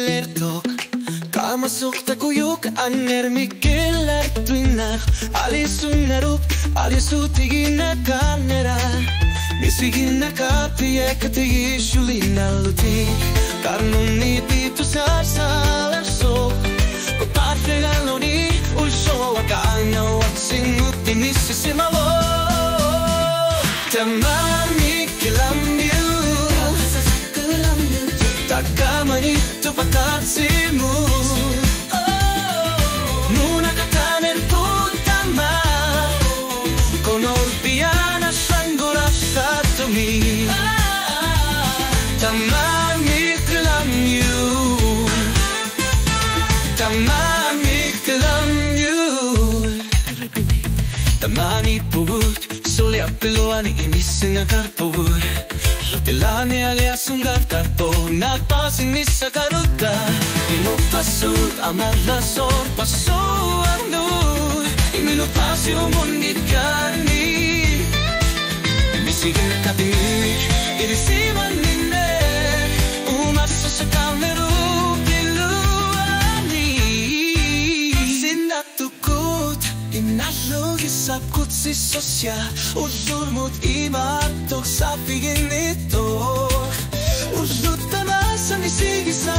lertok Kamasuk takuyuk anermikiler tuinar Alisunarup alisutiginna kanera Misiginna kapiye kati shulina luti Karnuni pitu sasalarso Patrigaloni ulso akanya watsinguti nisisimalo Tamami kilamyu Takamani tupatatsimu Nuna kataner tutama Konorpiana sangura satumi Tamami kilamyu Tamami kilamyu Tamani pubut Solia peluani imisinga karpubut Ilani alia sungar tarto Nagpasin ni sa karuta Inupasut amala sor paso anu Inilupasi umundit kani Bisigin katimik Irisiman ninde Umasa sa kameru Piluani Sinatukut Inalog isapkut si sosya Uzurmut imatok sa pigin ito Uzut tanasan isigisa